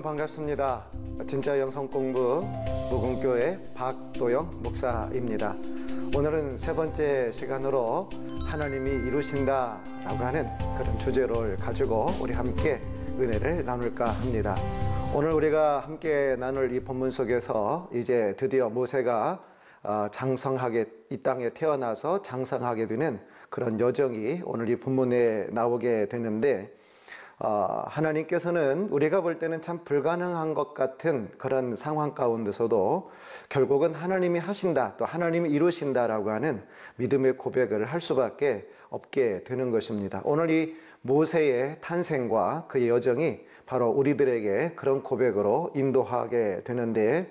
여러분 반갑습니다. 진짜 영성공부 무궁교회 박도영 목사입니다. 오늘은 세 번째 시간으로 하나님이 이루신다 라고 하는 그런 주제를 가지고 우리 함께 은혜를 나눌까 합니다. 오늘 우리가 함께 나눌 이 본문 속에서 이제 드디어 모세가 장성하게 이 땅에 태어나서 장성하게 되는 그런 여정이 오늘 이 본문에 나오게 되는데, 하나님께서는 우리가 볼 때는 참 불가능한 것 같은 그런 상황 가운데서도 결국은 하나님이 하신다, 또 하나님이 이루신다라고 하는 믿음의 고백을 할 수밖에 없게 되는 것입니다. 오늘 이 모세의 탄생과 그의 여정이 바로 우리들에게 그런 고백으로 인도하게 되는데,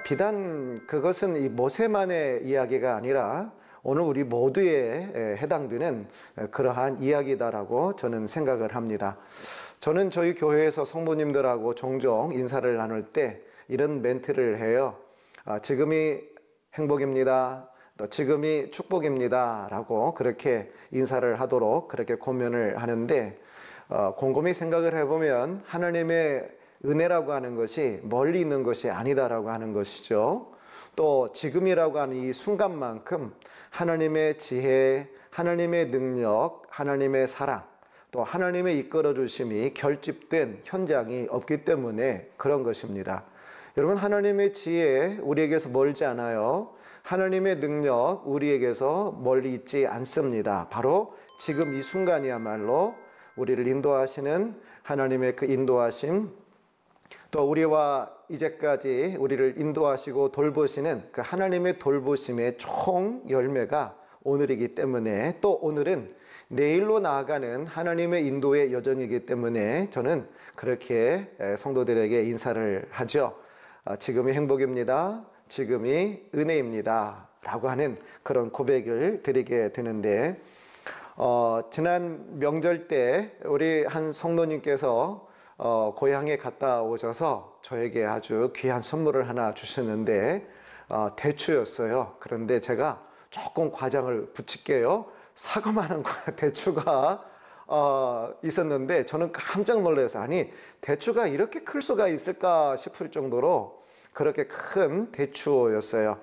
비단 그것은 이 모세만의 이야기가 아니라 오늘 우리 모두에 해당되는 그러한 이야기다라고 저는 생각을 합니다. 저는 저희 교회에서 성도님들하고 종종 인사를 나눌 때 이런 멘트를 해요. 지금이 행복입니다. 또 지금이 축복입니다. 라고 그렇게 인사를 하도록 그렇게 권면을 하는데, 곰곰이 생각을 해보면 하나님의 은혜라고 하는 것이 멀리 있는 것이 아니다라고 하는 것이죠. 또 지금이라고 하는 이 순간만큼 하나님의 지혜, 하나님의 능력, 하나님의 사랑, 또 하나님의 이끌어 주심이 결집된 현장이 없기 때문에 그런 것입니다. 여러분, 하나님의 지혜 우리에게서 멀지 않아요. 하나님의 능력 우리에게서 멀리 있지 않습니다. 바로 지금 이 순간이야말로 우리를 인도하시는 하나님의 그 인도하심, 또 우리와 이제까지 우리를 인도하시고 돌보시는 그 하나님의 돌보심의 총 열매가 오늘이기 때문에, 또 오늘은 내일로 나아가는 하나님의 인도의 여정이기 때문에 저는 그렇게 성도들에게 인사를 하죠. 지금이 행복입니다. 지금이 은혜입니다. 라고 하는 그런 고백을 드리게 되는데, 지난 명절 때 우리 한 성도님께서 고향에 갔다 오셔서 저에게 아주 귀한 선물을 하나 주셨는데, 대추였어요. 그런데 제가 조금 과장을 붙일게요. 사과만한 대추가 있었는데 저는 깜짝 놀라서, 아니 대추가 이렇게 클 수가 있을까 싶을 정도로 그렇게 큰 대추였어요.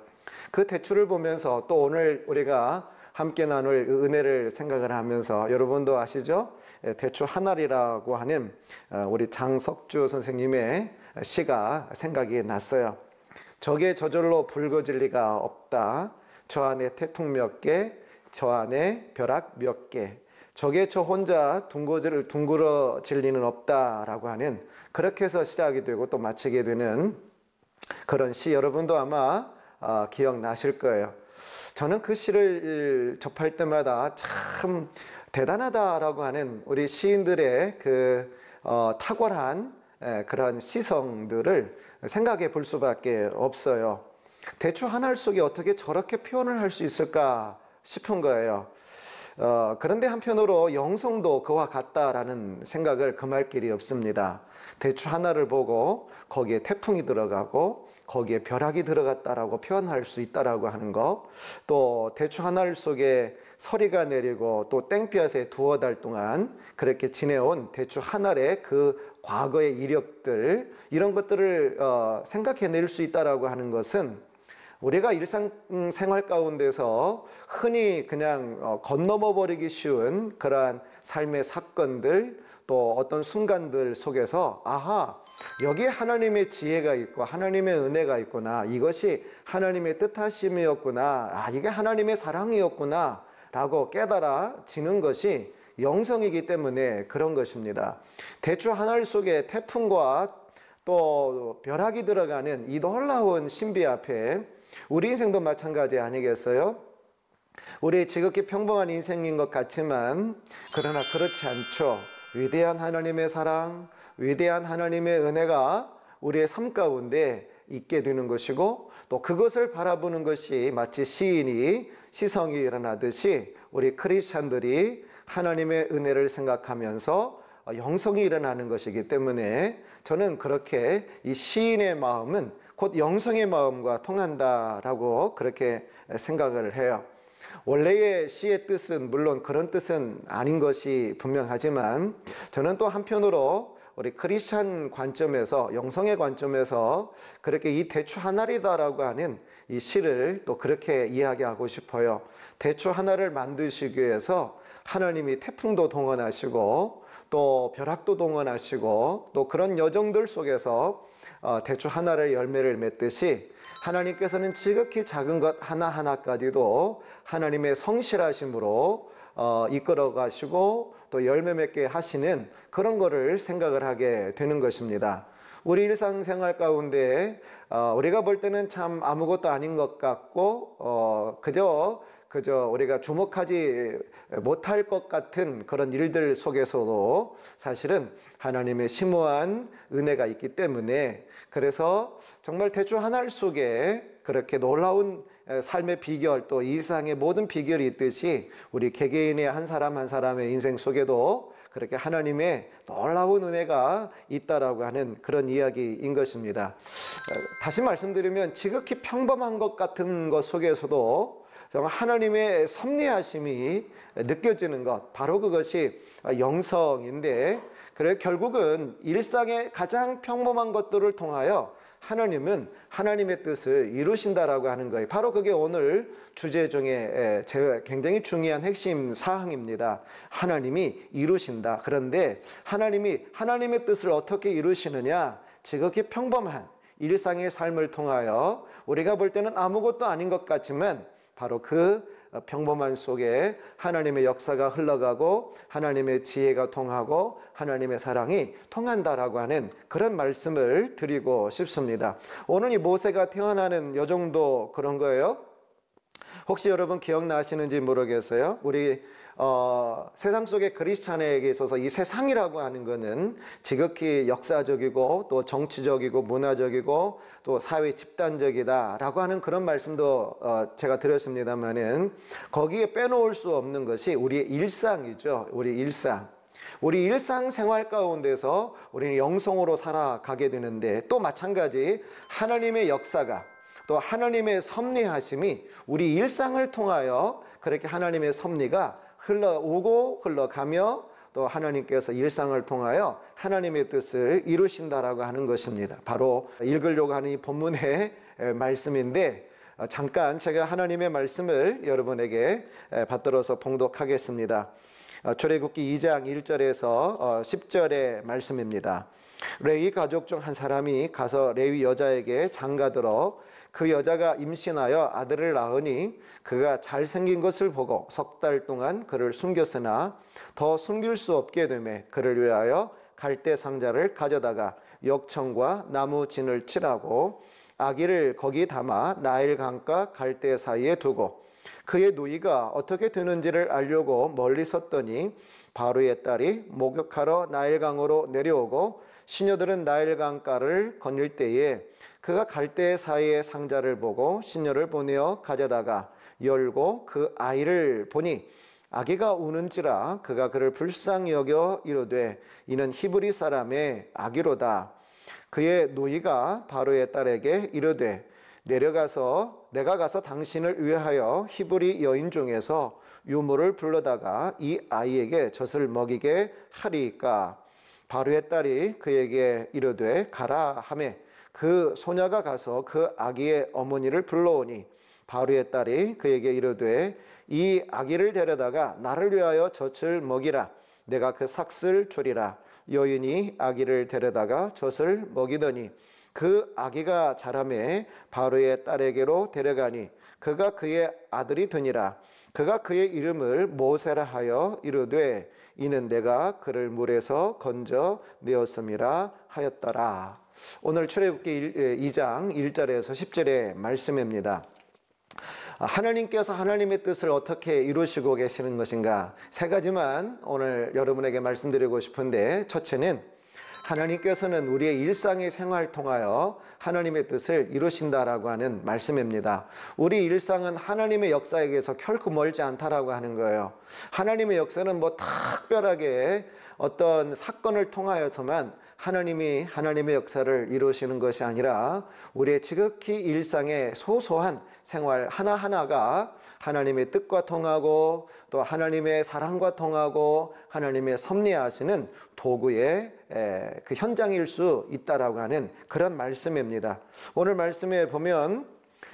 그 대추를 보면서 또 오늘 우리가 함께 나눌 은혜를 생각을 하면서, 여러분도 아시죠? 대추 한 알이라고 하는 우리 장석주 선생님의 시가 생각이 났어요. 적의 저절로 붉어질 리가 없다. 저 안에 태풍 몇 개, 저 안에 벼락 몇 개. 적의 저 혼자 둥그러질 리는 없다라고 하는, 그렇게 해서 시작이 되고 또 마치게 되는 그런 시, 여러분도 아마 기억나실 거예요. 저는 그 시를 접할 때마다 참 대단하다라고 하는 우리 시인들의 그 탁월한 그런 시성들을 생각해 볼 수밖에 없어요. 대추 한 알 속에 어떻게 저렇게 표현을 할 수 있을까 싶은 거예요. 그런데 한편으로 영성도 그와 같다라는 생각을 금할 길이 없습니다. 대추 하나를 보고 거기에 태풍이 들어가고 거기에 벼락이 들어갔다라고 표현할 수 있다라고 하는 것, 또 대추 한 알 속에 서리가 내리고 또 땡볕에 두어 달 동안 그렇게 지내온 대추 한 알의 그 과거의 이력들, 이런 것들을 생각해낼 수 있다라고 하는 것은 우리가 일상생활 가운데서 흔히 그냥 건너머 버리기 쉬운 그러한 삶의 사건들, 또 어떤 순간들 속에서 아하, 여기에 하나님의 지혜가 있고 하나님의 은혜가 있구나, 이것이 하나님의 뜻하심이었구나, 이게 하나님의 사랑이었구나 라고 깨달아지는 것이 영성이기 때문에 그런 것입니다. 대추 한 알 속에 태풍과 또 벼락이 들어가는 이 놀라운 신비 앞에 우리 인생도 마찬가지 아니겠어요? 우리 지극히 평범한 인생인 것 같지만, 그러나 그렇지 않죠. 위대한 하나님의 사랑, 위대한 하나님의 은혜가 우리의 삶 가운데 있게 되는 것이고, 또 그것을 바라보는 것이 마치 시인이 시성이 일어나듯이 우리 크리스찬들이 하나님의 은혜를 생각하면서 영성이 일어나는 것이기 때문에, 저는 그렇게 이 시인의 마음은 곧 영성의 마음과 통한다라고 그렇게 생각을 해요. 원래의 시의 뜻은 물론 그런 뜻은 아닌 것이 분명하지만, 저는 또 한편으로 우리 크리스찬 관점에서, 영성의 관점에서 그렇게 이 대추 하나리다라고 하는 이 시를 또 그렇게 이야기하고 싶어요. 대추 하나를 만드시기 위해서 하나님이 태풍도 동원하시고 또 벼락도 동원하시고 또 그런 여정들 속에서 대추 하나를 열매를 맺듯이 하나님께서는 지극히 작은 것 하나하나까지도 하나님의 성실하심으로 이끌어 가시고 또 열매 맺게 하시는 그런 거를 생각을 하게 되는 것입니다. 우리 일상생활 가운데 우리가 볼 때는 참 아무것도 아닌 것 같고 그저 우리가 주목하지 못할 것 같은 그런 일들 속에서도 사실은 하나님의 심오한 은혜가 있기 때문에, 그래서 정말 대추 하나 속에 그렇게 놀라운 삶의 비결, 또 이 세상의 모든 비결이 있듯이 우리 개개인의 한 사람 한 사람의 인생 속에도 그렇게 하나님의 놀라운 은혜가 있다라고 하는 그런 이야기인 것입니다. 다시 말씀드리면 지극히 평범한 것 같은 것 속에서도 정말 하나님의 섭리하심이 느껴지는 것, 바로 그것이 영성인데, 그래 결국은 일상의 가장 평범한 것들을 통하여 하나님은 하나님의 뜻을 이루신다라고 하는 거예요. 바로 그게 오늘 주제 중에 굉장히 중요한 핵심 사항입니다. 하나님이 이루신다. 그런데 하나님이 하나님의 뜻을 어떻게 이루시느냐? 지극히 평범한 일상의 삶을 통하여 우리가 볼 때는 아무것도 아닌 것 같지만 바로 그 평범한 속에 하나님의 역사가 흘러가고 하나님의 지혜가 통하고 하나님의 사랑이 통한다라고 하는 그런 말씀을 드리고 싶습니다. 오늘 이 모세가 태어나는 요 정도 그런 거예요. 혹시 여러분 기억나시는지 모르겠어요. 우리 세상 속의 크리스찬에게 있어서 이 세상이라고 하는 거는 지극히 역사적이고 또 정치적이고 문화적이고 또 사회 집단적이다라고 하는 그런 말씀도 제가 드렸습니다만은 거기에 빼놓을 수 없는 것이 우리의 일상이죠. 우리 일상생활 가운데서 우리는 영성으로 살아가게 되는데, 또 마찬가지 하나님의 역사가, 또 하나님의 섭리하심이 우리 일상을 통하여 그렇게 하나님의 섭리가 흘러오고 흘러가며 또 하나님께서 일상을 통하여 하나님의 뜻을 이루신다라고 하는 것입니다. 바로 읽으려고 하는 이 본문의 말씀인데, 잠깐 제가 하나님의 말씀을 여러분에게 받들어서 봉독하겠습니다. 출애굽기 2장 1절에서 10절의 말씀입니다. 레위 가족 중 한 사람이 가서 레위 여자에게 장가들어 그 여자가 임신하여 아들을 낳으니 그가 잘생긴 것을 보고 석 달 동안 그를 숨겼으나 더 숨길 수 없게 되매 그를 위하여 갈대 상자를 가져다가 역청과 나무 진을 칠하고 아기를 거기 담아 나일 강과 갈대 사이에 두고 그의 누이가 어떻게 되는지를 알려고 멀리 섰더니 바로의 딸이 목욕하러 나일강으로 내려오고 시녀들은 나일강가를 건널 때에 그가 갈대 사이의 상자를 보고 시녀를 보내어 가져다가 열고 그 아이를 보니 아기가 우는지라 그가 그를 불쌍히 여겨 이르되 이는 히브리 사람의 아기로다. 그의 누이가 바로의 딸에게 이르되 내가 가서 당신을 위하여 히브리 여인 중에서 유모를 불러다가 이 아이에게 젖을 먹이게 하리이까. 바로의 딸이 그에게 이르되 가라 하매 그 소녀가 가서 그 아기의 어머니를 불러오니 바로의 딸이 그에게 이르되 이 아기를 데려다가 나를 위하여 젖을 먹이라. 내가 그 삭슬 주리라. 여인이 아기를 데려다가 젖을 먹이더니 그 아기가 자라매 바로의 딸에게로 데려가니 그가 그의 아들이 되니라. 그가 그의 이름을 모세라 하여 이르되 이는 내가 그를 물에서 건져 내었음이라 하였더라. 오늘 출애굽기 2장 1절에서 10절의 말씀입니다. 하나님께서 하나님의 뜻을 어떻게 이루시고 계시는 것인가, 세 가지만 오늘 여러분에게 말씀드리고 싶은데, 첫째는 하나님께서는 우리의 일상의 생활 통하여 하나님의 뜻을 이루신다라고 하는 말씀입니다. 우리 일상은 하나님의 역사에게서 결코 멀지 않다라고 하는 거예요. 하나님의 역사는 뭐 특별하게 어떤 사건을 통하여서만 하나님이 하나님의 역사를 이루시는 것이 아니라 우리의 지극히 일상의 소소한 생활 하나하나가 하나님의 뜻과 통하고 또 하나님의 사랑과 통하고 하나님의 섭리하시는 도구의 그 현장일 수 있다라고 하는 그런 말씀입니다. 오늘 말씀에 보면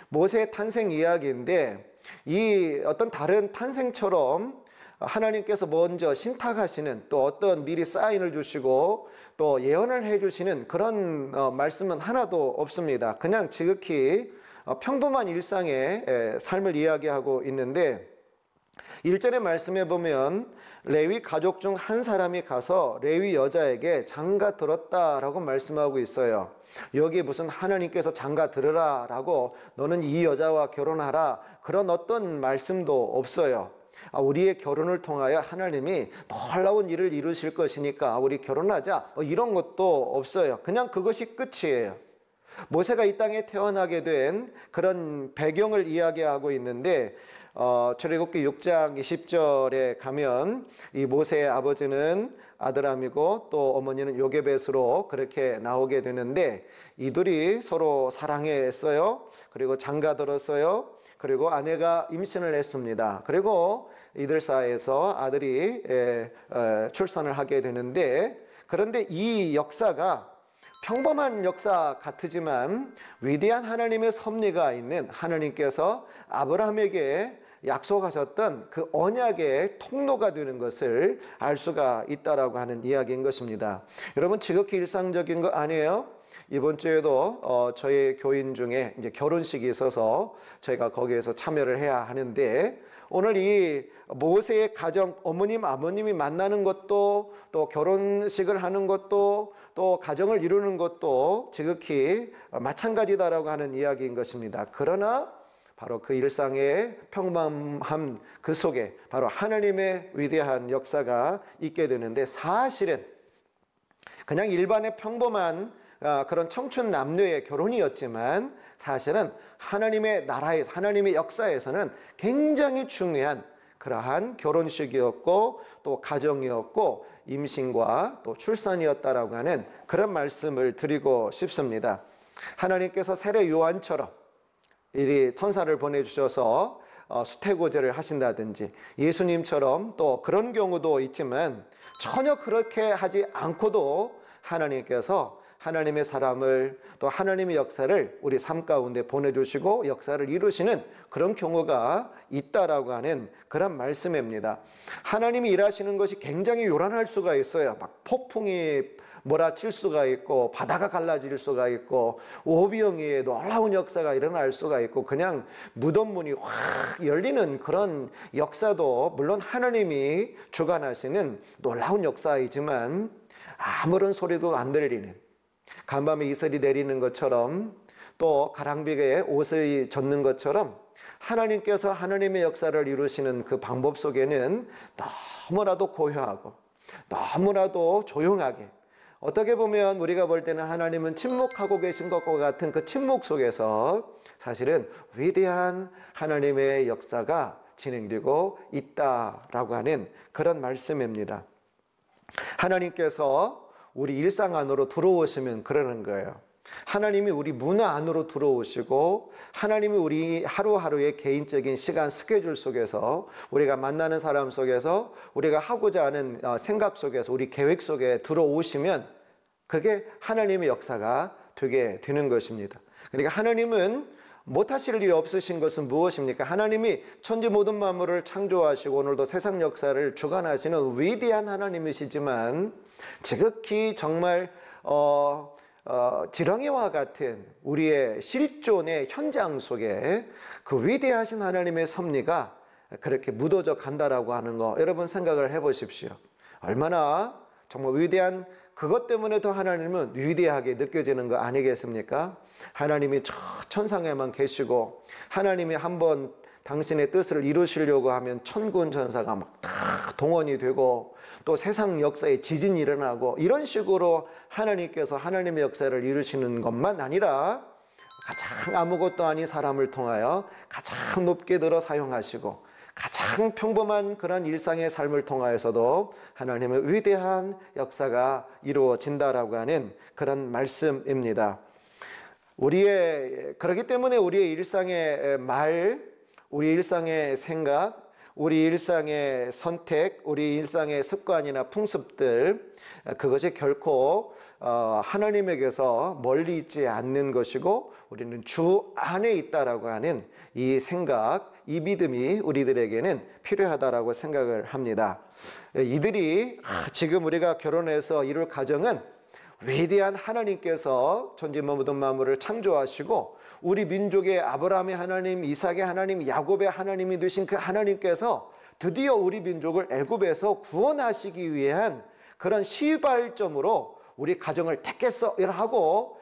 모세의 탄생 이야기인데 이 어떤 다른 탄생처럼 하나님께서 먼저 신탁하시는 또 어떤 미리 사인을 주시고 또 예언을 해주시는 그런 말씀은 하나도 없습니다. 그냥 지극히 평범한 일상의 삶을 이야기하고 있는데 1절의 말씀에 보면 레위 가족 중 한 사람이 가서 레위 여자에게 장가 들었다라고 말씀하고 있어요. 여기 무슨 하나님께서 장가 들으라 라고 너는 이 여자와 결혼하라 그런 어떤 말씀도 없어요. 우리의 결혼을 통하여 하나님이 놀라운 일을 이루실 것이니까 우리 결혼하자 이런 것도 없어요. 그냥 그것이 끝이에요. 모세가 이 땅에 태어나게 된 그런 배경을 이야기하고 있는데 출애굽기 6장 20절에 가면 이 모세의 아버지는 아드람이고 또 어머니는 요게벳으로 그렇게 나오게 되는데 이들이 서로 사랑했어요. 그리고 장가 들었어요. 그리고 아내가 임신을 했습니다. 그리고 이들 사이에서 아들이 출산을 하게 되는데 그런데 이 역사가 평범한 역사 같지만 위대한 하나님의 섭리가 있는 하나님께서 아브라함에게 약속하셨던 그 언약의 통로가 되는 것을 알 수가 있다라고 하는 이야기인 것입니다. 여러분 지극히 일상적인 거 아니에요? 이번 주에도 저희 교인 중에 이제 결혼식이 있어서 저희가 거기에서 참여를 해야 하는데 오늘 이 모세의 가정 어머님 아버님이 만나는 것도 또 결혼식을 하는 것도 또 가정을 이루는 것도 지극히 마찬가지다라고 하는 이야기인 것입니다. 그러나 바로 그 일상의 평범함 그 속에 바로 하나님의 위대한 역사가 있게 되는데 사실은 그냥 일반의 평범한 그런 청춘 남녀의 결혼이었지만 사실은 하나님의 나라에서 하나님의 역사에서는 굉장히 중요한 그러한 결혼식이었고 또 가정이었고 임신과 또 출산이었다라고 하는 그런 말씀을 드리고 싶습니다. 하나님께서 세례 요한처럼 이 천사를 보내주셔서 수태고제를 하신다든지 예수님처럼 또 그런 경우도 있지만 전혀 그렇게 하지 않고도 하나님께서 하나님의 사람을 또 하나님의 역사를 우리 삶 가운데 보내주시고 역사를 이루시는 그런 경우가 있다라고 하는 그런 말씀입니다. 하나님이 일하시는 것이 굉장히 요란할 수가 있어요. 막 폭풍이 몰아칠 수가 있고 바다가 갈라질 수가 있고 오병이의 놀라운 역사가 일어날 수가 있고 그냥 무덤 문이 확 열리는 그런 역사도 물론 하나님이 주관하시는 놀라운 역사이지만 아무런 소리도 안 들리는 간밤에 이슬이 내리는 것처럼 또 가랑비에 옷을 젖는 것처럼 하나님께서 하나님의 역사를 이루시는 그 방법 속에는 너무나도 고요하고 너무나도 조용하게 어떻게 보면 우리가 볼 때는 하나님은 침묵하고 계신 것과 같은 그 침묵 속에서 사실은 위대한 하나님의 역사가 진행되고 있다라고 하는 그런 말씀입니다. 하나님께서 우리 일상 안으로 들어오시면 그러는 거예요. 하나님이 우리 문화 안으로 들어오시고 하나님이 우리 하루하루의 개인적인 시간 스케줄 속에서 우리가 만나는 사람 속에서 우리가 하고자 하는 생각 속에서 우리 계획 속에 들어오시면 그게 하나님의 역사가 되게 되는 것입니다. 그러니까 하나님은 못하실 일이 없으신 것은 무엇입니까? 하나님이 천지 모든 만물을 창조하시고 오늘도 세상 역사를 주관하시는 위대한 하나님이시지만 지극히 정말 지렁이와 같은 우리의 실존의 현장 속에 그 위대하신 하나님의 섭리가 그렇게 묻어져 간다라고 하는 거 여러분 생각을 해보십시오. 얼마나 정말 위대한 그것 때문에 더 하나님은 위대하게 느껴지는 거 아니겠습니까? 하나님이 저 천상에만 계시고 하나님이 한번 당신의 뜻을 이루시려고 하면 천군 천사가 막 다 동원이 되고 또 세상 역사에 지진이 일어나고 이런 식으로 하나님께서 하나님의 역사를 이루시는 것만 아니라 가장 아무것도 아닌 사람을 통하여 가장 높게 들어 사용하시고 가장 가장 평범한 그런 일상의 삶을 통하여서도 하나님의 위대한 역사가 이루어진다라고 하는 그런 말씀입니다. 그렇기 때문에 우리의 일상의 말, 우리 일상의 생각, 우리 일상의 선택, 우리 일상의 습관이나 풍습들, 그것이 결코 하나님에게서 멀리 있지 않는 것이고 우리는 주 안에 있다라고 하는 이 생각, 이 믿음이 우리들에게는 필요하다라고 생각을 합니다. 이들이 지금 우리가 결혼해서 이룰 가정은 위대한 하나님께서 천지 모든 만물을 창조하시고 우리 민족의 아브라함의 하나님, 이삭의 하나님, 야곱의 하나님이 되신 그 하나님께서 드디어 우리 민족을 애굽에서 구원하시기 위한 그런 시발점으로 우리 가정을 택했어 하고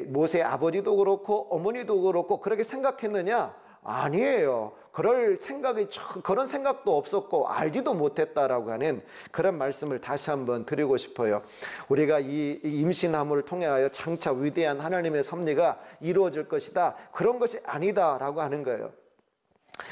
모세의 아버지도 그렇고 어머니도 그렇고 그렇게 생각했느냐? 아니에요. 그런 생각도 없었고 알지도 못했다라고 하는 그런 말씀을 다시 한번 드리고 싶어요. 우리가 이 임신함을 통하여 장차 위대한 하나님의 섭리가 이루어질 것이다. 그런 것이 아니다라고 하는 거예요.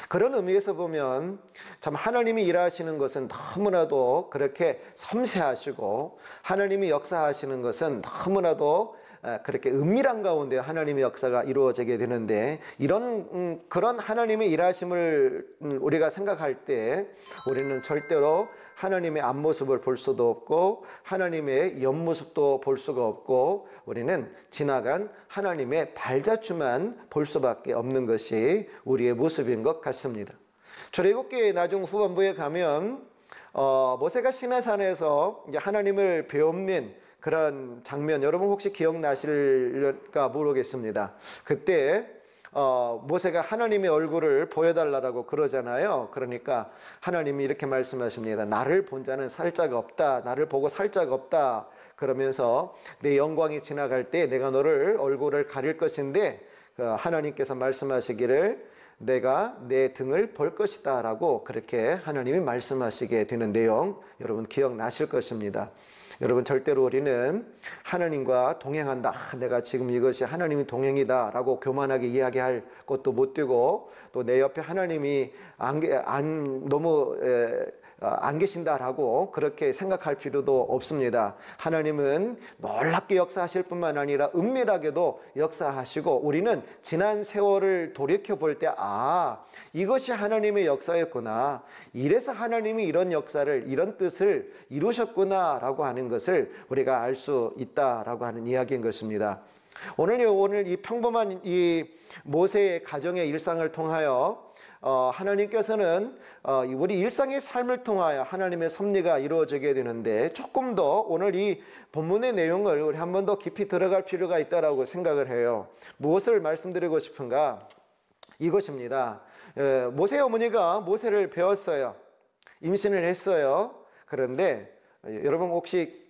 그런 의미에서 보면 참 하나님이 일하시는 것은 너무나도 그렇게 섬세하시고 하나님이 역사하시는 것은 너무나도 그렇게 은밀한 가운데 하나님의 역사가 이루어지게 되는데 그런 하나님의 일하심을 우리가 생각할 때 우리는 절대로 하나님의 앞모습을 볼 수도 없고 하나님의 옆모습도 볼 수가 없고 우리는 지나간 하나님의 발자취만 볼 수밖에 없는 것이 우리의 모습인 것 같습니다. 출애굽기 나중 후반부에 가면 모세가 시내산에서 이제 하나님을 배웁는 그런 장면 여러분 혹시 기억나실까 모르겠습니다. 그때 모세가 하나님의 얼굴을 보여달라고 그러잖아요. 그러니까 하나님이 이렇게 말씀하십니다. 나를 본 자는 살 자가 없다. 나를 보고 살 자가 없다. 그러면서 내 영광이 지나갈 때 내가 너를 얼굴을 가릴 것인데 하나님께서 말씀하시기를 내가 내 등을 볼 것이다 라고 그렇게 하나님이 말씀하시게 되는 내용 여러분 기억나실 것입니다. 여러분 절대로 우리는 하나님과 동행한다. 내가 지금 이것이 하나님이 동행이다 라고 교만하게 이야기할 것도 못 되고 또 내 옆에 하나님이 너무 안 계신다라고 그렇게 생각할 필요도 없습니다. 하나님은 놀랍게 역사하실 뿐만 아니라 은밀하게도 역사하시고 우리는 지난 세월을 돌이켜볼 때 이것이 하나님의 역사였구나. 이래서 하나님이 이런 역사를 이런 뜻을 이루셨구나 라고 하는 것을 우리가 알 수 있다라고 하는 이야기인 것입니다. 오늘 이 평범한 이 모세의 가정의 일상을 통하여 하나님께서는 우리 일상의 삶을 통하여 하나님의 섭리가 이루어지게 되는데 조금 더 오늘 이 본문의 내용을 우리 한 번 더 깊이 들어갈 필요가 있다라고 생각을 해요. 무엇을 말씀드리고 싶은가? 이것입니다. 모세 어머니가 모세를 배웠어요. 임신을 했어요. 그런데 여러분 혹시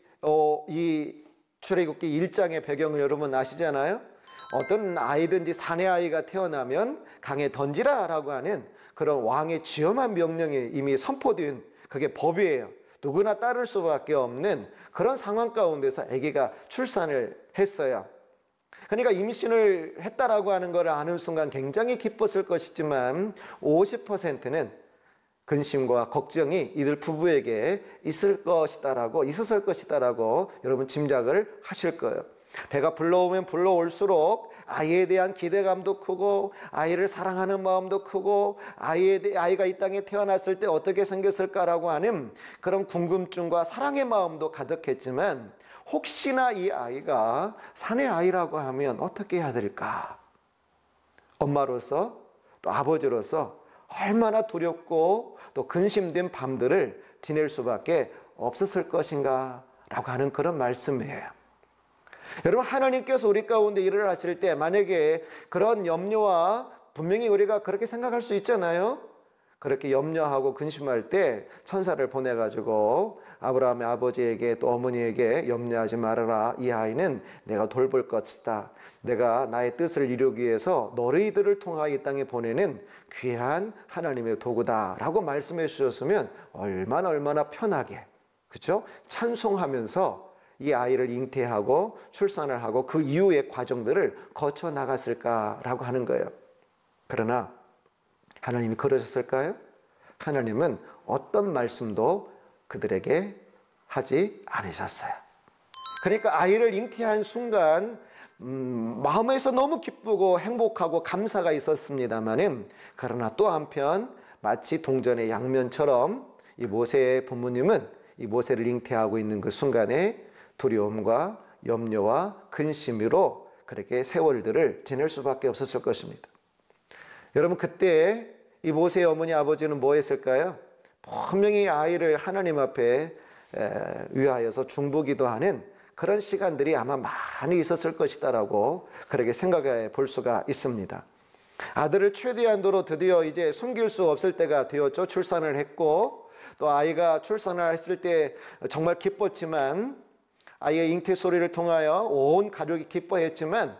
이 출애굽기 1장의 배경을 여러분 아시잖아요? 어떤 아이든지 사내 아이가 태어나면 강에 던지라라고 하는 그런 왕의 지엄한 명령이 이미 선포된 그게 법이에요. 누구나 따를 수밖에 없는 그런 상황 가운데서 아기가 출산을 했어요. 그러니까 임신을 했다라고 하는 것을 아는 순간 굉장히 기뻤을 것이지만 50%는 근심과 걱정이 이들 부부에게 있었을 것이다라고 여러분 짐작을 하실 거예요. 배가 불러오면 불러올수록 아이에 대한 기대감도 크고 아이를 사랑하는 마음도 크고 아이가 이 땅에 태어났을 때 어떻게 생겼을까라고 하는 그런 궁금증과 사랑의 마음도 가득했지만 혹시나 이 아이가 사내 아이라고 하면 어떻게 해야 될까? 엄마로서 또 아버지로서 얼마나 두렵고 또 근심된 밤들을 지낼 수밖에 없었을 것인가 라고 하는 그런 말씀이에요. 여러분 하나님께서 우리 가운데 일을 하실 때 만약에 그런 염려와 분명히 우리가 그렇게 생각할 수 있잖아요. 그렇게 염려하고 근심할 때 천사를 보내가지고 아브라함의 아버지에게 또 어머니에게 염려하지 말아라. 이 아이는 내가 돌볼 것이다. 내가 나의 뜻을 이루기 위해서 너희들을 통하여 이 땅에 보내는 귀한 하나님의 도구다 라고 말씀해 주셨으면 얼마나 편하게 그렇죠? 찬송하면서 이 아이를 잉태하고 출산을 하고 그 이후의 과정들을 거쳐 나갔을까라고 하는 거예요. 그러나 하나님이 그러셨을까요? 하나님은 어떤 말씀도 그들에게 하지 않으셨어요. 그러니까 아이를 잉태한 순간 마음에서 너무 기쁘고 행복하고 감사가 있었습니다마는, 그러나 또 한편 마치 동전의 양면처럼 이 모세의 부모님은 이 모세를 잉태하고 있는 그 순간에 두려움과 염려와 근심으로 그렇게 세월들을 지낼 수밖에 없었을 것입니다. 여러분, 그때 이 모세의 어머니 아버지는 뭐 했을까요? 분명히 아이를 하나님 앞에 위하여서 중보기도하는 그런 시간들이 아마 많이 있었을 것이다라고 그렇게 생각해 볼 수가 있습니다. 아들을 최대한도로 드디어 이제 숨길 수 없을 때가 되었죠. 출산을 했고, 또 아이가 출산을 했을 때 정말 기뻤지만, 아이의 잉태 소리를 통하여 온 가족이 기뻐했지만,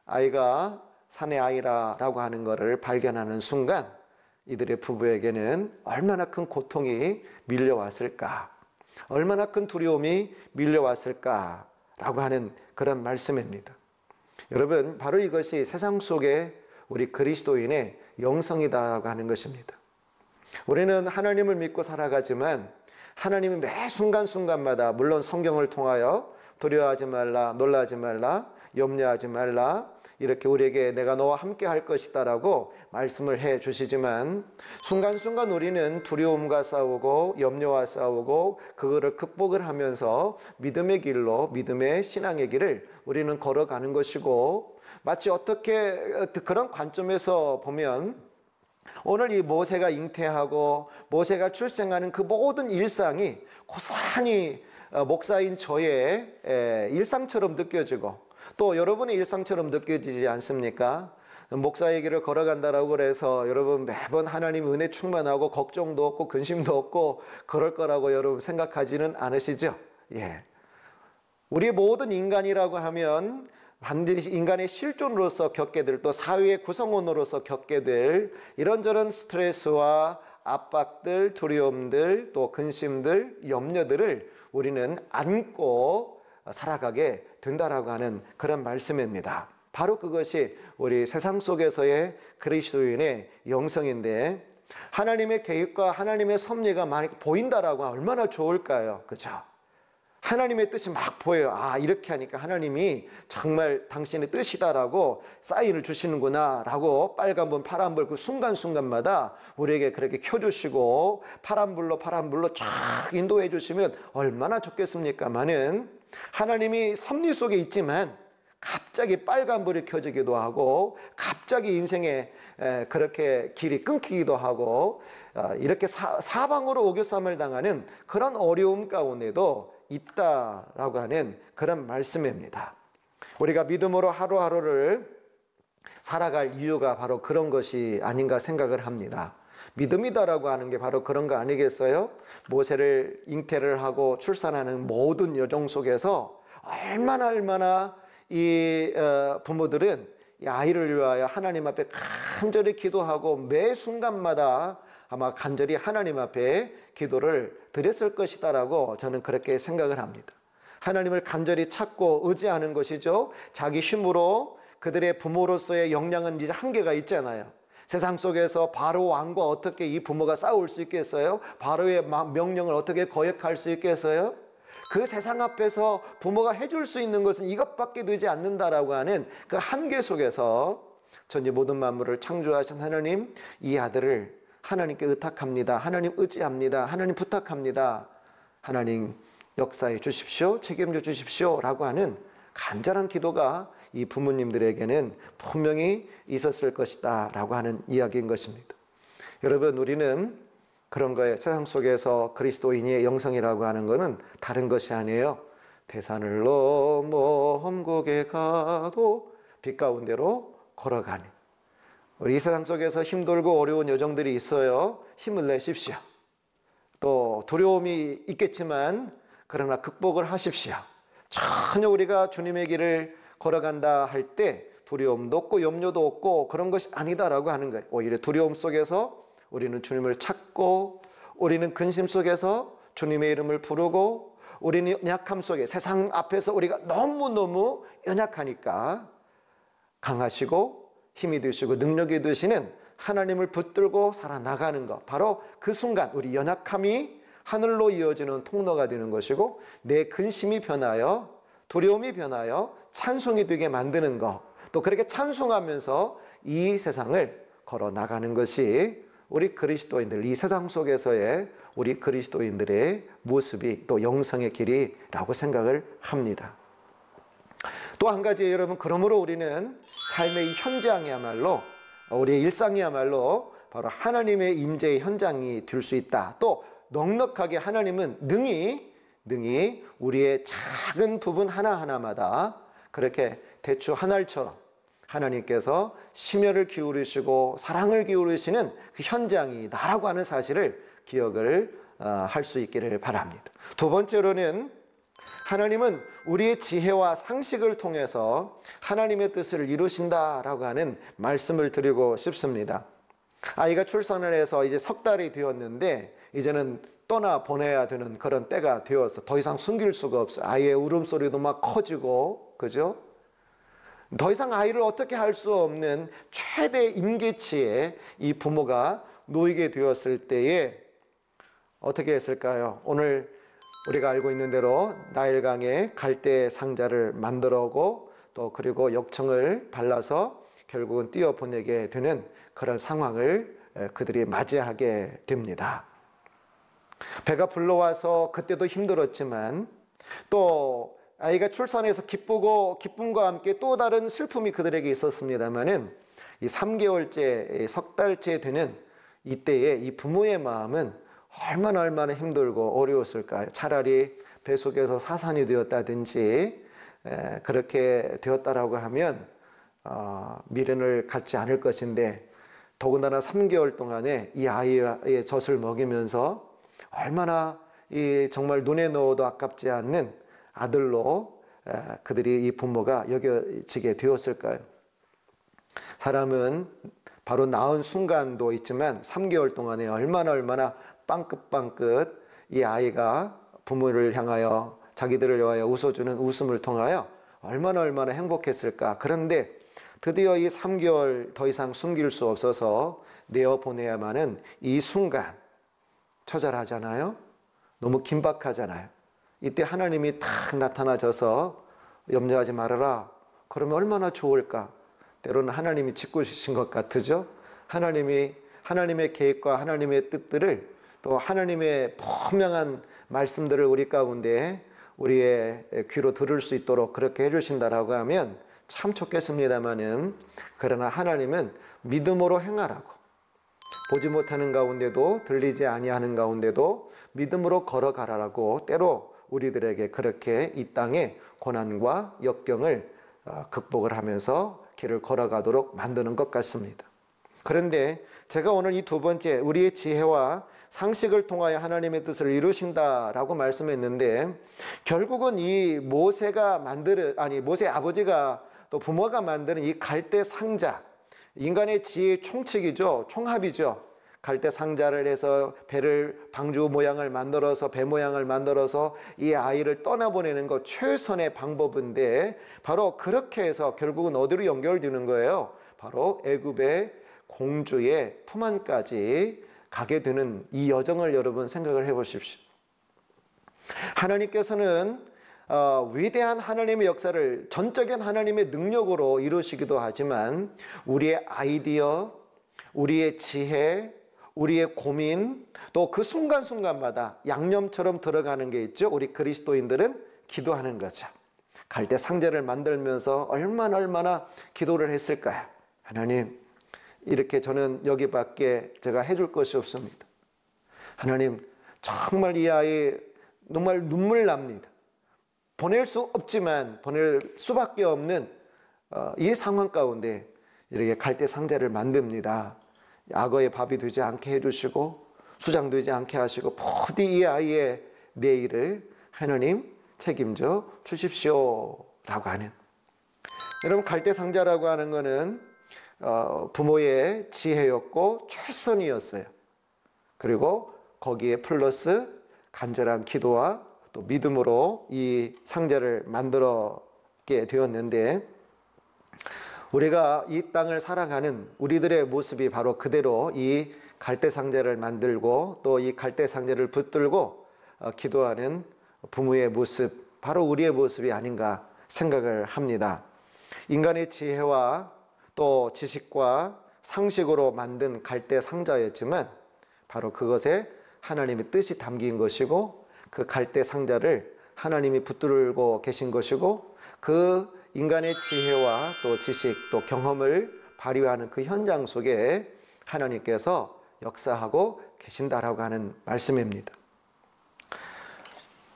아이가 산의 아이라고 하는 것을 발견하는 순간 이들의 부부에게는 얼마나 큰 고통이 밀려왔을까, 얼마나 큰 두려움이 밀려왔을까라고 하는 그런 말씀입니다. 여러분, 바로 이것이 세상 속에 우리 그리스도인의 영성이다라고 하는 것입니다. 우리는 하나님을 믿고 살아가지만 하나님이 매 순간순간마다, 물론 성경을 통하여 두려워하지 말라, 놀라지 말라, 염려하지 말라, 이렇게 우리에게 내가 너와 함께 할 것이다 라고 말씀을 해 주시지만, 순간순간 우리는 두려움과 싸우고 염려와 싸우고 그거를 극복을 하면서 믿음의 길로, 믿음의 신앙의 길을 우리는 걸어가는 것이고, 마치 어떻게 그런 관점에서 보면 오늘 이 모세가 잉태하고 모세가 출생하는 그 모든 일상이 고스란히 목사인 저의 일상처럼 느껴지고, 또 여러분의 일상처럼 느껴지지 않습니까? 목사의 길을 걸어간다라고 그래서 여러분 매번 하나님 은혜 충만하고 걱정도 없고 근심도 없고 그럴 거라고 여러분 생각하지는 않으시죠? 예. 우리 모든 인간이라고 하면 반드시 인간의 실존으로서 겪게 될, 또 사회의 구성원으로서 겪게 될 이런저런 스트레스와 압박들, 두려움들, 또 근심들, 염려들을 우리는 안고 살아가게 된다라고 하는 그런 말씀입니다. 바로 그것이 우리 세상 속에서의 그리스도인의 영성인데, 하나님의 계획과 하나님의 섭리가 만약 보인다라고 하면 얼마나 좋을까요? 그죠? 하나님의 뜻이 막 보여요. 아, 이렇게 하니까 하나님이 정말 당신의 뜻이다라고 사인을 주시는구나 라고, 빨간불 파란불 그 순간순간마다 우리에게 그렇게 켜주시고 파란불로 쫙 인도해 주시면 얼마나 좋겠습니까마는, 하나님이 섭리 속에 있지만 갑자기 빨간불이 켜지기도 하고 갑자기 인생에 그렇게 길이 끊기기도 하고 이렇게 사방으로 오교삼을 당하는 그런 어려움 가운데도 있다라고 하는 그런 말씀입니다. 우리가 믿음으로 하루하루를 살아갈 이유가 바로 그런 것이 아닌가 생각을 합니다. 믿음이다라고 하는 게 바로 그런 거 아니겠어요? 모세를 잉태를 하고 출산하는 모든 여정 속에서 얼마나 이 부모들은 이 아이를 위하여 하나님 앞에 간절히 기도하고 매 순간마다 아마 간절히 하나님 앞에 기도를 드렸을 것이다라고 저는 그렇게 생각을 합니다. 하나님을 간절히 찾고 의지하는 것이죠. 자기 힘으로 그들의 부모로서의 역량은 이제 한계가 있잖아요. 세상 속에서 바로 왕과 어떻게 이 부모가 싸울 수 있겠어요? 바로의 명령을 어떻게 거역할 수 있겠어요? 그 세상 앞에서 부모가 해줄 수 있는 것은 이것밖에 되지 않는다라고 하는 그 한계 속에서 전지 모든 만물을 창조하신 하나님, 이 아들을 하나님께 의탁합니다. 하나님 의지합니다. 하나님 부탁합니다. 하나님 역사해 주십시오. 책임져 주십시오. 라고 하는 간절한 기도가 이 부모님들에게는 분명히 있었을 것이다 라고 하는 이야기인 것입니다. 여러분, 우리는 그런 거에 세상 속에서 그리스도인의 영성이라고 하는 것은 다른 것이 아니에요. 대산을 넘어 험곡에 가도 빛 가운데로 걸어가는, 우리 이 세상 속에서 힘들고 어려운 여정들이 있어요. 힘을 내십시오. 또 두려움이 있겠지만 그러나 극복을 하십시오. 전혀 우리가 주님의 길을 걸어간다 할 때 두려움도 없고 염려도 없고 그런 것이 아니다라고 하는 거예요. 오히려 두려움 속에서 우리는 주님을 찾고, 우리는 근심 속에서 주님의 이름을 부르고, 우리는 연약함 속에 세상 앞에서 우리가 너무너무 연약하니까 강하시고 힘이 되시고 능력이 되시는 하나님을 붙들고 살아나가는 것, 바로 그 순간 우리 연약함이 하늘로 이어지는 통로가 되는 것이고, 내 근심이 변하여 두려움이 변하여 찬송이 되게 만드는 것, 또 그렇게 찬송하면서 이 세상을 걸어 나가는 것이 우리 그리스도인들, 이 세상 속에서의 우리 그리스도인들의 모습이 또 영성의 길이라고 생각을 합니다. 또 한 가지, 여러분, 그러므로 우리는 삶의 현장이야말로, 우리의 일상이야말로 바로 하나님의 임재의 현장이 될 수 있다. 또 넉넉하게 하나님은 능히 우리의 작은 부분 하나하나마다 그렇게 대추 한 알처럼 하나님께서 심혈을 기울이시고 사랑을 기울이시는 그 현장이 나라고 하는 사실을 기억을 할 수 있기를 바랍니다. 두 번째로는 하나님은 우리의 지혜와 상식을 통해서 하나님의 뜻을 이루신다라고 하는 말씀을 드리고 싶습니다. 아이가 출산을 해서 이제 석 달이 되었는데 이제는 떠나 보내야 되는 그런 때가 되어서 더 이상 숨길 수가 없어요. 아이의 울음소리도 막 커지고, 그죠? 더 이상 아이를 어떻게 할 수 없는 최대 임계치에 이 부모가 놓이게 되었을 때에 어떻게 했을까요? 오늘 우리가 알고 있는 대로 나일강에 갈대 상자를 만들어오고 또 그리고 역청을 발라서 결국은 띄어보내게 되는 그런 상황을 그들이 맞이하게 됩니다. 배가 불러와서 그때도 힘들었지만 또 아이가 출산해서 기쁨과 함께 또 다른 슬픔이 그들에게 있었습니다만은 이 3개월째, 석 달째 되는 이때에 이 부모의 마음은 얼마나 힘들고 어려웠을까요? 차라리 뱃속에서 사산이 되었다든지 그렇게 되었다라고 하면 미련을 갖지 않을 것인데, 더군다나 3개월 동안에 이 아이의 젖을 먹이면서 얼마나 이 정말 눈에 넣어도 아깝지 않는 아들로 그들이 이 부모가 여겨지게 되었을까요? 사람은 바로 낳은 순간도 있지만 3개월 동안에 얼마나 빵긋빵긋 이 아이가 부모를 향하여 자기들을 위하여 웃어주는 웃음을 통하여 얼마나 행복했을까. 그런데 드디어 이 3개월 더 이상 숨길 수 없어서 내어보내야만은 이 순간 처절하잖아요. 너무 긴박하잖아요. 이때 하나님이 탁 나타나셔서 염려하지 말아라. 그러면 얼마나 좋을까. 때로는 하나님이 짓고 주신 것 같으죠. 하나님의 계획과 하나님의 뜻들을, 또 하나님의 분명한 말씀들을 우리 가운데 우리의 귀로 들을 수 있도록 그렇게 해주신다라고 하면 참 좋겠습니다마는, 그러나 하나님은 믿음으로 행하라고, 보지 못하는 가운데도 들리지 아니하는 가운데도 믿음으로 걸어가라라고 때로 우리들에게 그렇게 이 땅의 고난과 역경을 극복을 하면서 길을 걸어가도록 만드는 것 같습니다. 그런데 제가 오늘 이 두 번째, 우리의 지혜와 상식을 통하여 하나님의 뜻을 이루신다라고 말씀했는데, 결국은 이 모세 아버지가 또 부모가 만드는 이 갈대 상자, 인간의 지혜의 총칙이죠. 총합이죠. 갈대 상자를 해서 방주 모양을 만들어서, 배 모양을 만들어서 이 아이를 떠나보내는 것 최선의 방법인데, 바로 그렇게 해서 결국은 어디로 연결되는 거예요? 바로 애굽의 공주의 품 안까지 가게 되는 이 여정을 여러분 생각을 해보십시오. 하나님께서는 위대한 하나님의 역사를 전적인 하나님의 능력으로 이루시기도 하지만, 우리의 아이디어, 우리의 지혜, 우리의 고민, 또 그 순간순간마다 양념처럼 들어가는 게 있죠. 우리 그리스도인들은 기도하는 거죠. 갈대 상자를 만들면서 얼마나 기도를 했을까요? 하나님, 이렇게 저는 여기밖에 제가 해줄 것이 없습니다. 하나님, 정말 이 아이 정말 눈물 납니다. 보낼 수 없지만 보낼 수밖에 없는 이 상황 가운데 이렇게 갈대 상자를 만듭니다. 악어의 밥이 되지 않게 해주시고 수장되지 않게 하시고 부디 이 아이의 내일을 하나님 책임져 주십시오 라고 하는, 여러분, 갈대 상자라고 하는 것은 부모의 지혜였고 최선이었어요. 그리고 거기에 플러스 간절한 기도와 또 믿음으로 이 상자를 만들게 되었는데, 우리가 이 땅을 살아가는 우리들의 모습이 바로 그대로 이 갈대 상자를 만들고 또 이 갈대 상자를 붙들고 기도하는 부모의 모습, 바로 우리의 모습이 아닌가 생각을 합니다. 인간의 지혜와 또 지식과 상식으로 만든 갈대 상자였지만 바로 그것에 하나님의 뜻이 담긴 것이고 그 갈대 상자를 하나님이 붙들고 계신 것이고 그 인간의 지혜와 또 지식 또 경험을 발휘하는 그 현장 속에 하나님께서 역사하고 계신다라고 하는 말씀입니다.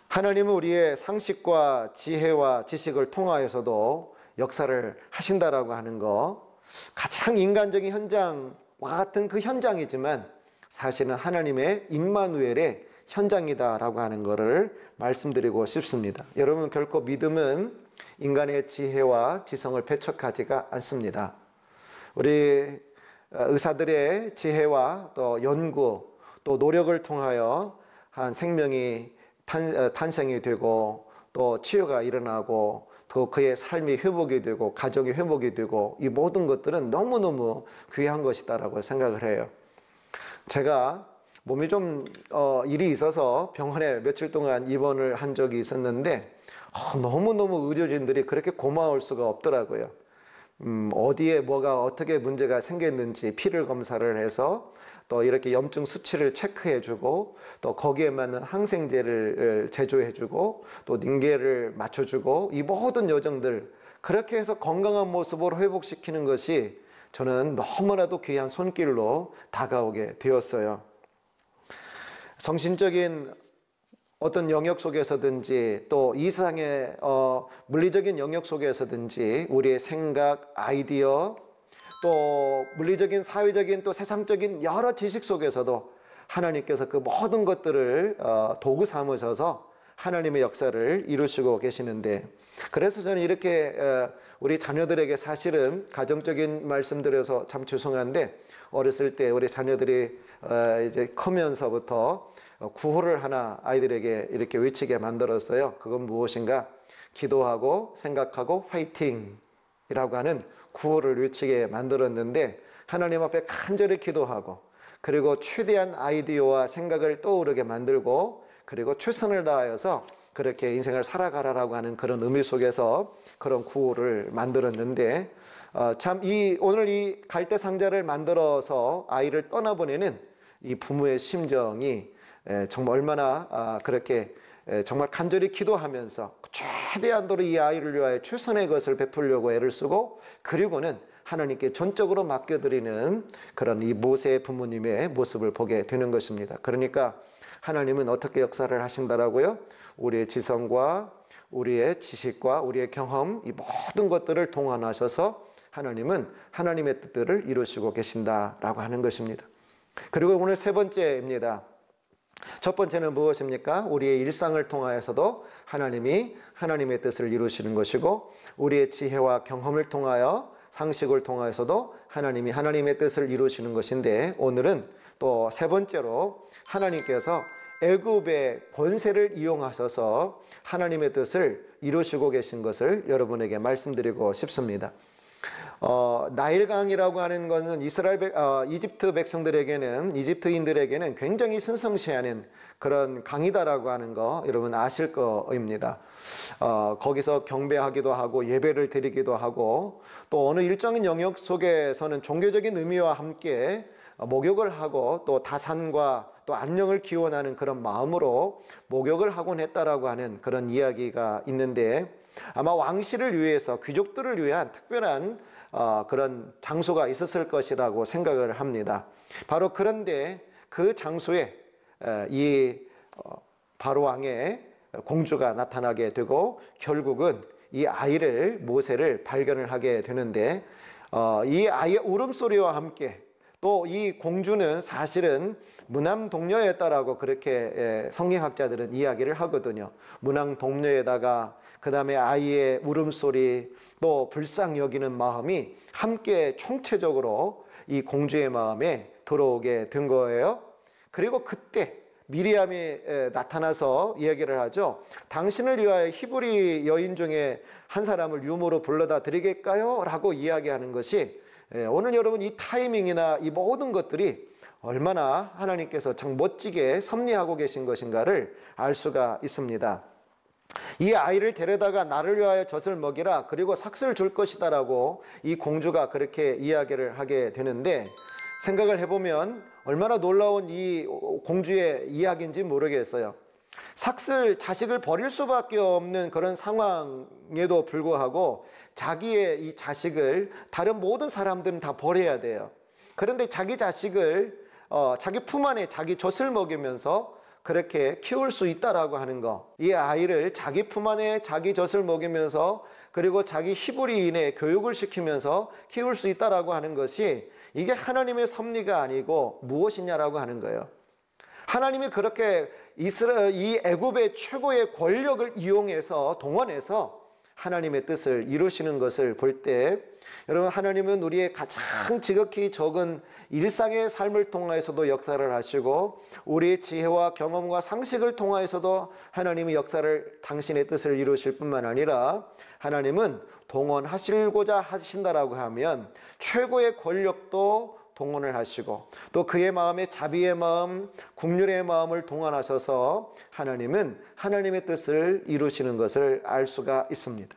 하나님은 우리의 상식과 지혜와 지식을 통하여서도 역사를 하신다라고 하는 거, 가장 인간적인 현장과 같은 그 현장이지만 사실은 하나님의 임마누엘의 현장이다라고 하는 것을 말씀드리고 싶습니다. 여러분, 결코 믿음은 인간의 지혜와 지성을 배척하지가 않습니다. 우리 의사들의 지혜와 또 연구 또 노력을 통하여 한 생명이 탄생이 되고 또 치유가 일어나고 또 그의 삶이 회복이 되고 가정이 회복이 되고 이 모든 것들은 너무너무 귀한 것이다라고 생각을 해요. 제가 몸이 좀 일이 있어서 병원에 며칠 동안 입원을 한 적이 있었는데 너무너무 의료진들이 그렇게 고마울 수가 없더라고요. 어디에 뭐가 어떻게 문제가 생겼는지 피를 검사를 해서 또 이렇게 염증 수치를 체크해주고 또 거기에 맞는 항생제를 제조해주고 또 링겔을 맞춰주고 이 모든 여정들 그렇게 해서 건강한 모습으로 회복시키는 것이 저는 너무나도 귀한 손길로 다가오게 되었어요. 정신적인 어떤 영역 속에서든지 또 이 세상의 물리적인 영역 속에서든지 우리의 생각, 아이디어 또 물리적인 사회적인 또 세상적인 여러 지식 속에서도 하나님께서 그 모든 것들을 도구 삼으셔서 하나님의 역사를 이루시고 계시는데, 그래서 저는 이렇게 우리 자녀들에게 사실은 가정적인 말씀드려서 참 죄송한데 어렸을 때 우리 자녀들이 이제 크면서부터 구호를 하나 아이들에게 이렇게 외치게 만들었어요. 그건 무엇인가? 기도하고 생각하고 파이팅이라고 하는 구호를 외치게 만들었는데, 하나님 앞에 간절히 기도하고 그리고 최대한 아이디어와 생각을 떠오르게 만들고 그리고 최선을 다하여서 그렇게 인생을 살아가라라고 하는 그런 의미 속에서 그런 구호를 만들었는데, 참 오늘 이 갈대 상자를 만들어서 아이를 떠나보내는 이 부모의 심정이 정말 얼마나 그렇게 정말 간절히 기도하면서 최대한도로 이 아이를 위하여 최선의 것을 베풀려고 애를 쓰고 그리고는 하나님께 전적으로 맡겨드리는 그런 이 모세 부모님의 모습을 보게 되는 것입니다. 그러니까 하나님은 어떻게 역사를 하신다라고요? 우리의 지성과 우리의 지식과 우리의 경험 이 모든 것들을 동원하셔서 하나님은 하나님의 뜻들을 이루시고 계신다라고 하는 것입니다. 그리고 오늘 세 번째입니다. 첫 번째는 무엇입니까? 우리의 일상을 통하여서도 하나님이 하나님의 뜻을 이루시는 것이고, 우리의 지혜와 경험을 통하여 상식을 통하여서도 하나님이 하나님의 뜻을 이루시는 것인데, 오늘은 또 세 번째로 하나님께서 애굽의 권세를 이용하셔서 하나님의 뜻을 이루시고 계신 것을 여러분에게 말씀드리고 싶습니다. 나일강이라고 하는 것은 이집트 백성들에게는, 이집트인들에게는 굉장히 신성시하는 그런 강이다라고 하는 거 여러분 아실 거입니다. 거기서 경배하기도 하고 예배를 드리기도 하고 또 어느 일정인 영역 속에서는 종교적인 의미와 함께 목욕을 하고 또 다산과 또 안녕을 기원하는 그런 마음으로 목욕을 하곤 했다라고 하는 그런 이야기가 있는데, 아마 왕실을 위해서 귀족들을 위한 특별한 그런 장소가 있었을 것이라고 생각을 합니다. 바로 그런데 그 장소에 이 바로 왕의 공주가 나타나게 되고 결국은 이 아이를 모세를 발견을 하게 되는데, 이 아이의 울음소리와 함께 또 이 공주는 사실은 무남동녀였다라고 그렇게 성경학자들은 이야기를 하거든요. 무남동녀에다가 그 다음에 아이의 울음소리 또 불쌍히 여기는 마음이 함께 총체적으로 이 공주의 마음에 들어오게 된 거예요. 그리고 그때 미리암이 나타나서 이야기를 하죠. 당신을 위하여 히브리 여인 중에 한 사람을 유모로 불러다 드리겠까요? 라고 이야기하는 것이 오늘 여러분 이 타이밍이나 이 모든 것들이 얼마나 하나님께서 참 멋지게 섭리하고 계신 것인가를 알 수가 있습니다. 이 아이를 데려다가 나를 위하여 젖을 먹이라, 그리고 삭슬 줄 것이다 라고 이 공주가 그렇게 이야기를 하게 되는데, 생각을 해보면 얼마나 놀라운 이 공주의 이야기인지 모르겠어요. 삭슬, 자식을 버릴 수밖에 없는 그런 상황에도 불구하고 자기의 이 자식을 다른 모든 사람들은 다 버려야 돼요. 그런데 자기 자식을 자기 품 안에 자기 젖을 먹이면서 그렇게 키울 수 있다라고 하는 거, 이 아이를 자기 품 안에 자기 젖을 먹이면서 그리고 자기 히브리인의 교육을 시키면서 키울 수 있다라고 하는 것이, 이게 하나님의 섭리가 아니고 무엇이냐라고 하는 거예요. 하나님이 그렇게 이 애굽의 최고의 권력을 이용해서 동원해서 하나님의 뜻을 이루시는 것을 볼 때, 여러분, 하나님은 우리의 가장 지극히 적은 일상의 삶을 통하여서도 역사를 하시고, 우리의 지혜와 경험과 상식을 통하여서도 하나님이 역사를, 당신의 뜻을 이루실 뿐만 아니라, 하나님은 동원하시고자 하신다라고 하면 최고의 권력도 동원을 하시고, 또 그의 마음에 자비의 마음, 긍휼의 마음을 동원하셔서 하나님은 하나님의 뜻을 이루시는 것을 알 수가 있습니다.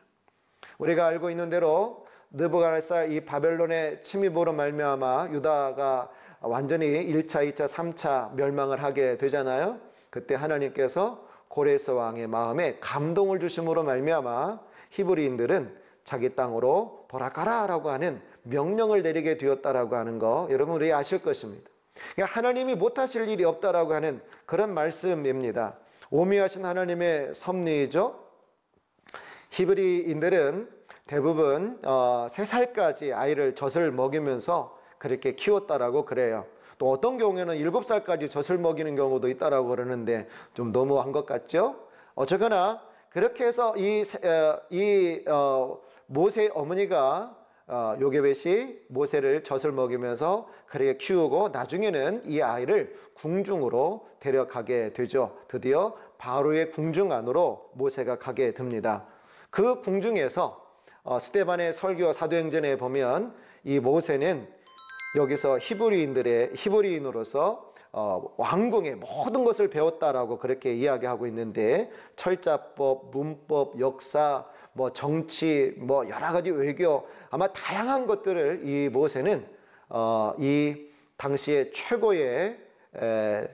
우리가 알고 있는 대로 느부갓네살 이 바벨론의 침입으로 말미암아 유다가 완전히 1차, 2차, 3차 멸망을 하게 되잖아요. 그때 하나님께서 고레스 왕의 마음에 감동을 주심으로 말미암아 히브리인들은 자기 땅으로 돌아가라라고 하는 명령을 내리게 되었다라고 하는 거 여러분 우리 아실 것입니다. 그러니까 하나님이 못하실 일이 없다라고 하는 그런 말씀입니다. 오묘하신 하나님의 섭리이죠. 히브리인들은 대부분 3살까지 아이를 젖을 먹이면서 그렇게 키웠다라고 그래요. 또 어떤 경우에는 7살까지 젖을 먹이는 경우도 있다라고 그러는데 좀 너무한 것 같죠? 어쨌거나 그렇게 해서 모세의 어머니가 요게벳이 모세를 젖을 먹이면서 그렇게 키우고, 나중에는 이 아이를 궁중으로 데려가게 되죠. 드디어 바로의 궁중 안으로 모세가 가게 됩니다. 그 궁중에서 스데반의 설교 사도행전에 보면 이 모세는 여기서 히브리인으로서 왕궁의 모든 것을 배웠다라고 그렇게 이야기하고 있는데, 철자법, 문법, 역사, 정치, 여러 가지 외교, 아마 다양한 것들을 이 모세는 이 당시의 최고의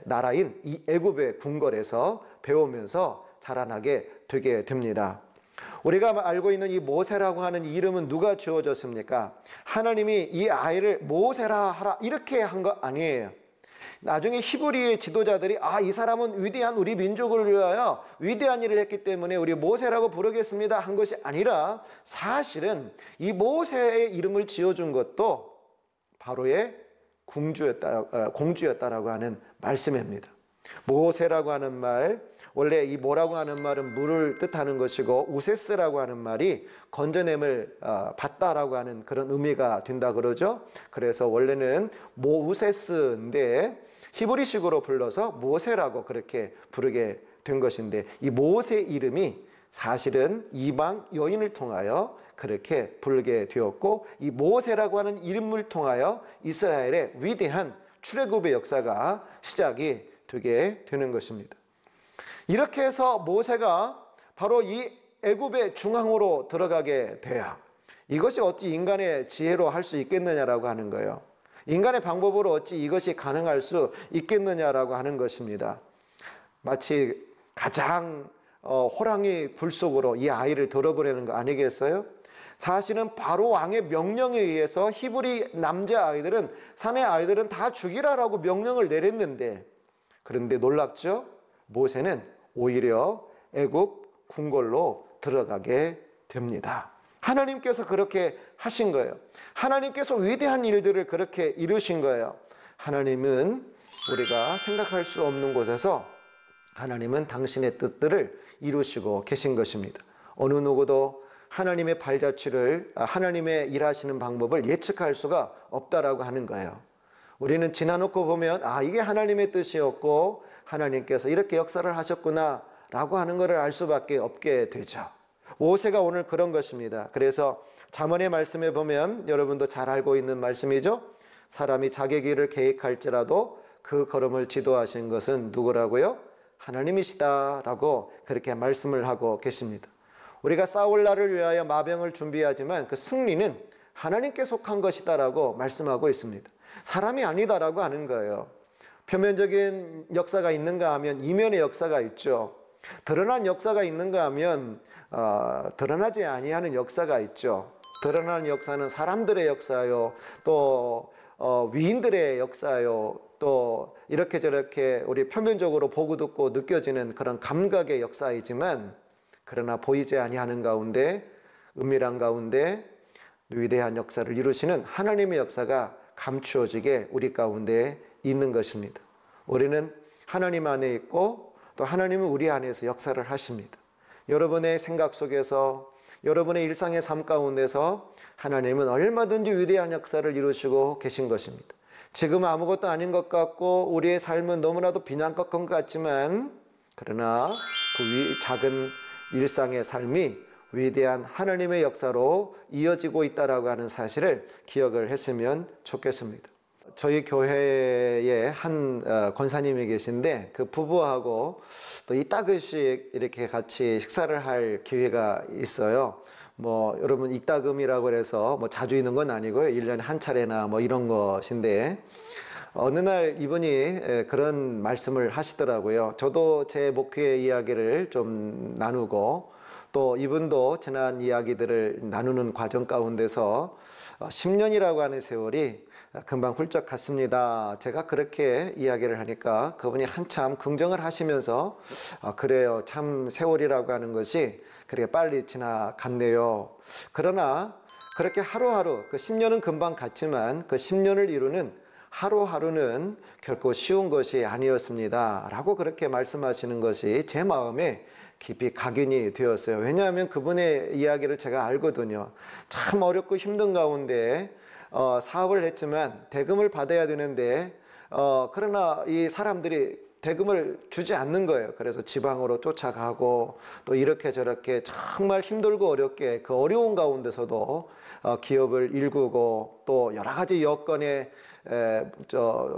나라인 이 애굽의 궁궐에서 배우면서 자라나게 되게 됩니다. 우리가 알고 있는 이 모세라고 하는 이름은 누가 지어줬습니까? 하나님이 이 아이를 모세라 하라 이렇게 한 거 아니에요. 나중에 히브리의 지도자들이 이 사람은 위대한 우리 민족을 위하여 위대한 일을 했기 때문에 우리 모세라고 부르겠습니다 한 것이 아니라, 사실은 이 모세의 이름을 지어준 것도 바로의 공주였다라고 하는 말씀입니다. 모세라고 하는 말, 원래 이 모라고 하는 말은 물을 뜻하는 것이고, 우세스라고 하는 말이 건져냄을 받다라고 하는 그런 의미가 된다 그러죠. 그래서 원래는 모우세스인데 히브리식으로 불러서 모세라고 그렇게 부르게 된 것인데, 이 모세 이름이 사실은 이방 여인을 통하여 그렇게 부르게 되었고, 이 모세라고 하는 이름을 통하여 이스라엘의 위대한 출애굽의 역사가 시작이 되게 되는 것입니다. 이렇게 해서 모세가 바로 이 애굽의 중앙으로 들어가게 돼요. 이것이 어찌 인간의 지혜로 할 수 있겠느냐라고 하는 거예요. 인간의 방법으로 어찌 이것이 가능할 수 있겠느냐라고 하는 것입니다. 마치 가장 호랑이 굴 속으로 이 아이를 들어보려는 거 아니겠어요? 사실은 바로 왕의 명령에 의해서 히브리 남자아이들은, 사내 아이들은 다 죽이라라고 명령을 내렸는데, 그런데 놀랍죠? 모세는 오히려 애굽 궁궐로 들어가게 됩니다. 하나님께서 그렇게 하신 거예요. 하나님께서 위대한 일들을 그렇게 이루신 거예요. 하나님은 우리가 생각할 수 없는 곳에서 하나님은 당신의 뜻들을 이루시고 계신 것입니다. 어느 누구도 하나님의 발자취를, 하나님의 일하시는 방법을 예측할 수가 없다라고 하는 거예요. 우리는 지나놓고 보면 이게 하나님의 뜻이었고 하나님께서 이렇게 역사를 하셨구나 라고 하는 것을 알 수밖에 없게 되죠. 모세가 오늘 그런 것입니다. 그래서 잠언의 말씀에 보면 여러분도 잘 알고 있는 말씀이죠. 사람이 자기 길을 계획할지라도 그 걸음을 지도하신 것은 누구라고요? 하나님이시다 라고 그렇게 말씀을 하고 계십니다. 우리가 싸울 날을 위하여 마병을 준비하지만 그 승리는 하나님께 속한 것이다 라고 말씀하고 있습니다. 사람이 아니다라고 하는 거예요. 표면적인 역사가 있는가 하면 이면의 역사가 있죠. 드러난 역사가 있는가 하면 드러나지 아니하는 역사가 있죠. 드러난 역사는 사람들의 역사요, 또 위인들의 역사요, 또 이렇게 저렇게 우리 표면적으로 보고 듣고 느껴지는 그런 감각의 역사이지만, 그러나 보이지 아니하는 가운데, 은밀한 가운데 위대한 역사를 이루시는 하나님의 역사가 감추어지게 우리 가운데 있는 것입니다. 우리는 하나님 안에 있고 또 하나님은 우리 안에서 역사를 하십니다. 여러분의 생각 속에서, 여러분의 일상의 삶 가운데서 하나님은 얼마든지 위대한 역사를 이루시고 계신 것입니다. 지금은 아무것도 아닌 것 같고 우리의 삶은 너무나도 비난것 같지만, 그러나 그 작은 일상의 삶이 위대한 하나님의 역사로 이어지고 있다라고 하는 사실을 기억을 했으면 좋겠습니다. 저희 교회에 한 권사님이 계신데 그 부부하고 또 이따금씩 이렇게 같이 식사를 할 기회가 있어요. 여러분 이따금이라고 해서 자주 있는 건 아니고요. 1년에 한 차례나 이런 것인데, 어느 날 이분이 그런 말씀을 하시더라고요. 저도 제 목회 이야기를 좀 나누고, 또 이분도 지난 이야기들을 나누는 과정 가운데서 10년이라고 하는 세월이 금방 훌쩍 갔습니다. 제가 그렇게 이야기를 하니까 그분이 한참 긍정을 하시면서 그래요, 참 세월이라고 하는 것이 그렇게 빨리 지나갔네요. 그러나 그렇게 하루하루, 그 10년은 금방 갔지만 그 10년을 이루는 하루하루는 결코 쉬운 것이 아니었습니다 라고 그렇게 말씀하시는 것이 제 마음에 깊이 각인이 되었어요. 왜냐하면 그분의 이야기를 제가 알거든요. 참 어렵고 힘든 가운데 사업을 했지만 대금을 받아야 되는데 그러나 이 사람들이 대금을 주지 않는 거예요. 그래서 지방으로 쫓아가고 또 이렇게 저렇게 정말 힘들고 어렵게 그 어려운 가운데서도 기업을 일구고, 또 여러 가지 여건에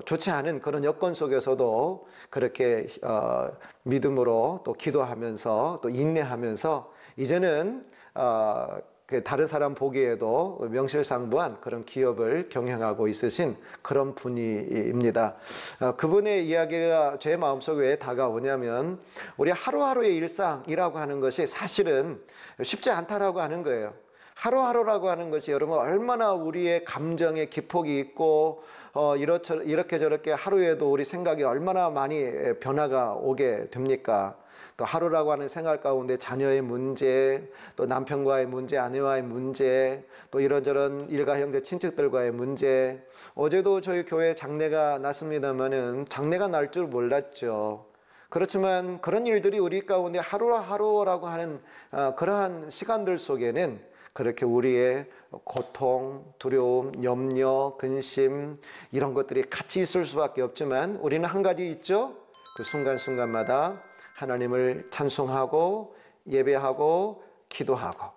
좋지 않은 그런 여건 속에서도 그렇게 믿음으로 또 기도하면서 또 인내하면서 이제는 다른 사람 보기에도 명실상부한 그런 기업을 경영하고 있으신 그런 분입니다. 그분의 이야기가 제 마음속에 왜 다가오냐면, 우리 하루하루의 일상이라고 하는 것이 사실은 쉽지 않다라고 하는 거예요. 하루하루라고 하는 것이 여러분 얼마나 우리의 감정에 기폭이 있고 이렇게 저렇게 하루에도 우리 생각이 얼마나 많이 변화가 오게 됩니까? 또 하루라고 하는 생활 가운데 자녀의 문제, 또 남편과의 문제, 아내와의 문제, 또 이런저런 일가 형제 친척들과의 문제. 어제도 저희 교회 장례가 났습니다마는 장례가 날 줄 몰랐죠. 그렇지만 그런 일들이 우리 가운데 하루하루라고 하는 그러한 시간들 속에는 그렇게 우리의 고통, 두려움, 염려, 근심 이런 것들이 같이 있을 수밖에 없지만, 우리는 한 가지 있죠. 그 순간순간마다 하나님을 찬송하고 예배하고 기도하고,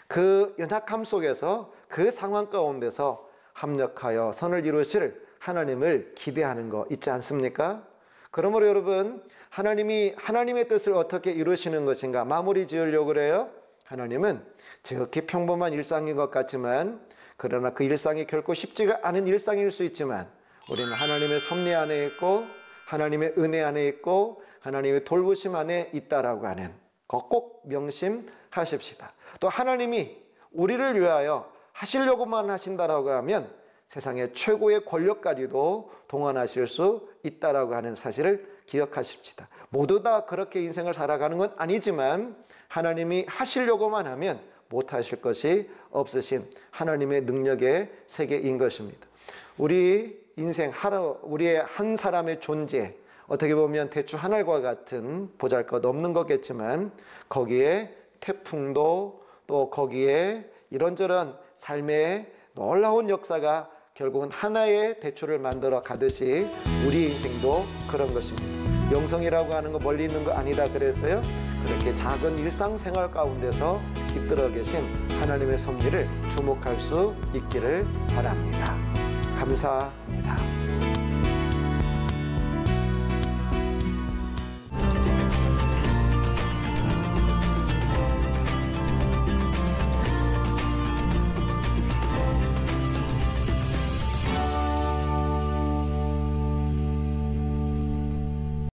그 연약함 속에서 그 상황 가운데서 합력하여 선을 이루실 하나님을 기대하는 거 있지 않습니까? 그러므로 여러분, 하나님이 하나님의 뜻을 어떻게 이루시는 것인가 마무리 지으려고 그래요. 하나님은 지극히 평범한 일상인 것 같지만, 그러나 그 일상이 결코 쉽지가 않은 일상일 수 있지만, 우리는 하나님의 섭리 안에 있고 하나님의 은혜 안에 있고 하나님의 돌보심 안에 있다라고 하는 거 꼭 명심하십시다. 또 하나님이 우리를 위하여 하시려고만 하신다라고 하면 세상의 최고의 권력까지도 동원하실 수 있다라고 하는 사실을 기억하십시다. 모두 다 그렇게 인생을 살아가는 건 아니지만, 하나님이 하시려고만 하면 못하실 것이 없으신 하나님의 능력의 세계인 것입니다. 우리 인생 우리의 한 사람의 존재, 어떻게 보면 대추 한 알과 같은 보잘것없는 거겠지만, 거기에 태풍도 또 거기에 이런저런 삶의 놀라운 역사가 결국은 하나의 대추를 만들어 가듯이 우리 인생도 그런 것입니다. 영성이라고 하는 거 멀리 있는 거 아니다 그랬어요. 그렇게 작은 일상생활 가운데서 깃들어 계신 하나님의 섭리를 주목할 수 있기를 바랍니다. 감사합니다.